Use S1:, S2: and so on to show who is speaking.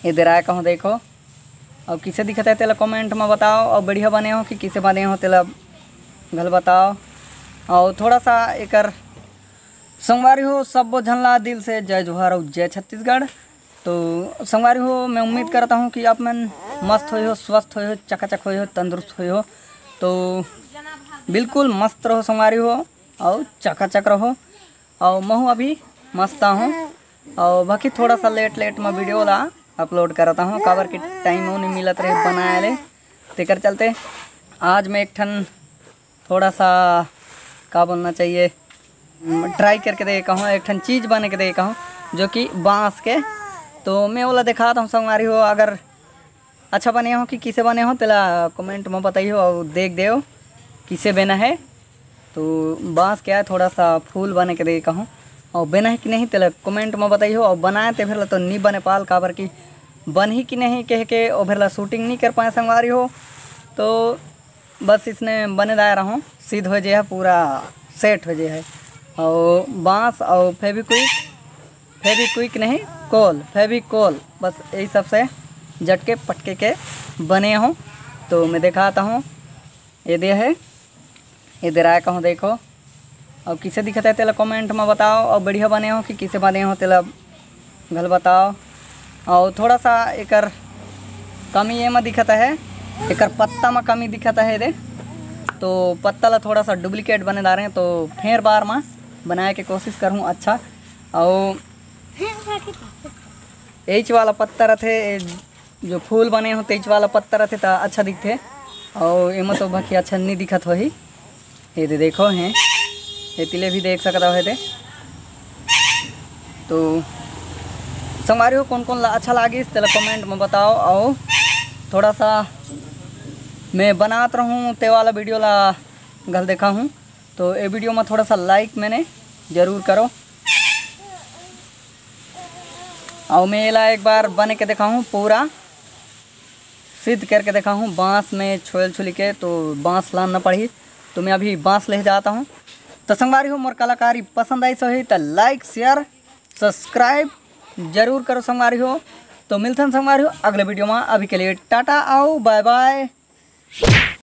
S1: इधर आए कहूँ देखो। और किसे दिखता है तेला कमेंट में बताओ। और बढ़िया बने हो कि किसे बने हो तेला गल बताओ। और थोड़ा सा एक संगवारी हो सब झनला दिल से जय जोहार और जय छत्तीसगढ़। तो संगवारी हो मैं उम्मीद करता हूँ कि आप मन मस्त हो, स्वस्थ हो, चकाचक हो, तंदुरुस्त हो। तो बिल्कुल मस्त रहो संगवारी हो और चकाचक रहो। और मैं अभी मस्त हूँ और बाकी थोड़ा सा लेट में वीडियो ला अपलोड करता हूँ काबर के टाइम नहीं मिलत रहे बनाए ले। तेकर चलते आज मैं एक ठन थोड़ा सा का बोलना चाहिए ट्राई करके देखा हूँ, एक ठन चीज़ बने के देखा हूँ जो कि बांस के। तो मैं वाला दिखाता हूँ संगवारी हो। अगर अच्छा बने हो कि किसे बने हो तेला कमेंट में बताइए और देख दे किसे बना है। तो बांस क्या है थोड़ा सा फूल बने के देखा हूँ और बना है कि नहीं तेला कमेंट में बताइए। और बनाए तो फिर तो नहीं बने पाल काबर की बन ही कि नहीं कह के और फिर शूटिंग नहीं कर पाए संगवारी हो। तो बस इसने बने दाया रहा हूँ सीध हो जाए पूरा सेट हो जाए। और बांस और फेविक्विक नहीं फेविकोल बस यही सब से झटके पटके के बने हूँ। तो मैं दिखाता हूँ ये दे है इधर आए कहूँ देखो। और किसे दिखता है तेला कमेंट में बताओ। और बढ़िया बने हो कि किसे बने हो तेला गल बताओ। और थोड़ा सा एक कमी ये में दिखता है, एक पत्ता में कमी दिखता है दे। तो पत्ता ला थोड़ा सा डुप्लीकेट बने जा रहे हैं। तो फिर बार में बनाए के कोशिश करूँ अच्छा। और एच वाला पत्ता रहते जो फूल बने हो तेज वाला पत्ता रहते तो अच्छा दिखते। और इमें तो बाकी अच्छा नहीं दिखत हो ही ये दे देखो हैं ये तिले भी देख सकता हो दे। तो संगवारी हो कौन कौन अच्छा लागे तेला कमेंट में बताओ। और थोड़ा सा मैं बनात रहूँ ते वाला वीडियो ला गल देखा हूँ। तो ये वीडियो में थोड़ा सा लाइक मैंने ज़रूर करो। और मैं ला एक बार बने के देखा हूँ पूरा सिद्ध करके देखा हूँ बांस में छोल छुली के। तो बांस लाना पड़ी तो मैं अभी बांस ले जाता हूँ। तो संगवारी हो मोर कलाकारी पसंद आई सही तो लाइक शेयर सब्सक्राइब जरूर करो संगवारी हो। तो मिलते हैं संगवारी हो अगले वीडियो में। अभी के लिए टाटा आओ बाय बाय।